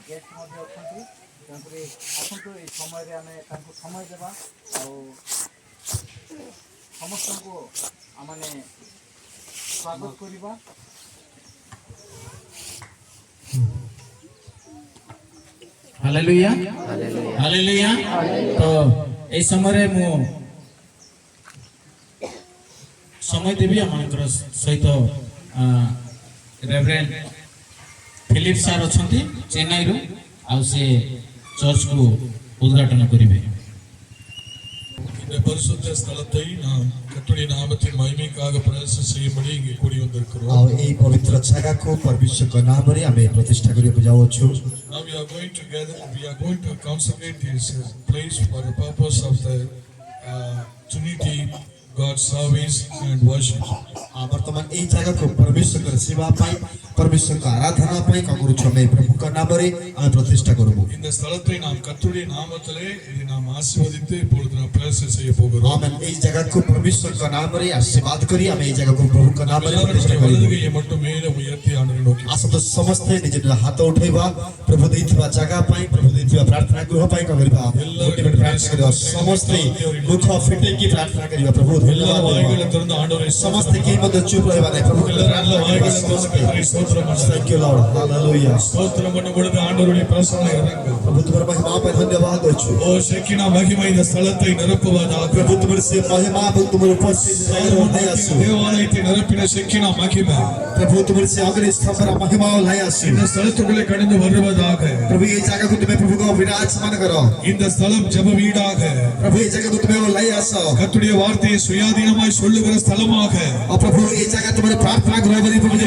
Guest ମଧ୍ୟ ଅଛନ୍ତି। ତେଣୁକରି ଆସନ୍ତୁ ଏଇ ସମୟରେ ଆମେ ତାଙ୍କୁ ସମୟ ଦେବା ଆଉ ସମସ୍ତଙ୍କୁ ଆମେ ସ୍ୱାଗତ କରିବା। Hallelujah hallelujah. तो এই সময়ে মু समय देवी आमर सहित रेवरेंड फिलिप सार अच्छा चेन्नई रु आ से चर्च को उद्घाटन करेंगे। இந்த பரிசுத்த ஸ்தலத்தை நாம் கர்த்தருடைய நாமத்தின் மகிமைக்காக பிரதிஷ்டை செய்யும்படி இங்கே கூடி வந்திருக்கிறோம். ଆଉ ଏହି ପବିତ୍ର ଜାଗାକୁ ପରମେଶ୍ୱରଙ୍କ ନାମରେ ଆମେ ପ୍ରତିଷ୍ଠା କରିବାକୁ ଯାଉଛୁ। Now we are going to consecrate this place for the purpose of the Trinity God's service and worship. ବର୍ତ୍ତମାନ ଏହି ଜାଗାକୁ ପରମେଶ୍ୱରଙ୍କ ସେବା ପାଇଁ ପରମେଶ୍ୱରଙ୍କ ଆରାଧନା ପାଇଁ କଣ କରୁଛୁ ଆମେ ପ୍ରଭୁଙ୍କ ନାମରେ ଆମେ ପ୍ରତିଷ୍ଠା କରିବୁ। இந்த ஸ்தலத்தை நாம் கர்த்தருடைய நாமத்திலே இதை நாம் ஆசீர்வதித்து இப்பொழுது நாம் பிரதிஷ்டை செய்ய போகிறோம்। आमेन। ଏହି ଜାଗାକୁ ପରମେଶ୍ୱରଙ୍କ ନାମରେ ଆଶୀର୍ବାଦ କରି ଆମେ ଏହି ଜାଗାକୁ ପ୍ରଭୁଙ୍କ ନାମରେ ପ୍ରତିଷ୍ଠା କରିବୁ। வலதுகையை மட்டும் மேலே உயர்த்தி ஆண்டவரை நோக்கி ଆସନ୍ତୁ ସମସ୍ତେ ନିଜ ନିଜ ହାତ ଉଠେଇବା ପ୍ରଭୁ ଦେଇଥିବା ଜାଗା ପାଇଁ ପ୍ରଭୁ ଦେଇଥିବା ପ୍ରାର୍ଥନା ଗୃହ ପାଇଁ କଣ କରିବା ଗୋଟେ ମିନିଟ୍ ପ୍ରାର୍ଥନା କରିବା। ସମସ୍ତେ ମୁଖ ଫିଟେଇକି ପ୍ରାର୍ଥନା କରିବା ପ୍ରଭୁ ଧନ୍ୟବାଦ வாய்களை திறந்து ஆண்டவரை ସମସ୍ତେ କେହି ମଧ୍ୟ ଚୁପ୍ ରହିବା ନାହିଁ ପ୍ରଭୁ Thank you Lord. Hallelujah. ஸ்தோத்திரம் பண்ணும் பொழுது ஆண்டவருடைய பிரசன்னம் இறங்கும்। प्रभु तुम्हारे महिमा पे धन्यवाद होछु। ஓ ஷெக்கினா மகிமை இந்த ஸ்தலத்தை நிரப்புவதாக। प्रभु तुम्हारे से महिमा तुम्हारे उपस्थित தேவாலயத்தை நிரப்பின ஷெக்கினா மகிமை प्रभु तुम्हारे से अग्नि स्तंभर महिमा लाई आसी இந்த ஸ்தலத்துக்குள்ளே கடந்து வருவதாக। प्रभु ये जगह को तुम्हें प्रभु को विराजमान करो। இந்த ஸ்தலம் ஜெப வீடாக प्रभु ये जगह को तुम्हें लाई आसो। கர்த்தருடைய வார்த்தையை சுயாதீனமாய் சொல்லுகிற ஸ்தலமாக और प्रभु ये जगह तुम्हारे प्रार्थना गृह बनी प्रभु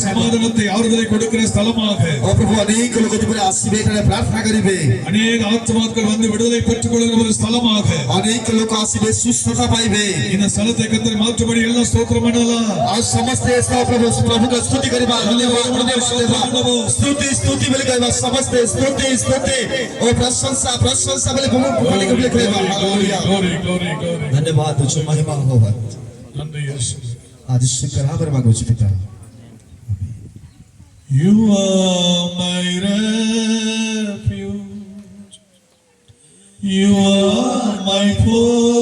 சமாதானத்தை ஆறுதலை கொடுக்கிற ஸ்தலமாக। और प्रभु अनेक लोग तुम्हारे आसीबे करे प्रार्थना करिबे। अनेक आत्माக்கள் வந்து விடுதலை பெற்றுக் கொள்கிற ஒரு ஸ்தலமாக। अनेक लोग आसीबे सुस्थता पाइबे। இந்த ஸ்தலத்தை கர்த்தர் மாற்றும்படி எல்லாம் ஸ்தோத்திரம் பண்ணலாம்। आज समस्त ऐसा प्रभु प्रभु का स्तुति करिबा धन्यवाद स्तुति स्तुति बोले कहबा समस्त स्तुति स्तुति और प्रशंसा प्रशंसा बोले प्रभु बोले कहबा हालेलुया ग्लोरी ग्लोरी ग्लोरी। धन्यवाद तुझे महिमा होवा। நன்றி இயேசு। आज शुक्र आभार मागो छी पिता। You are my refuge. You are my fortress.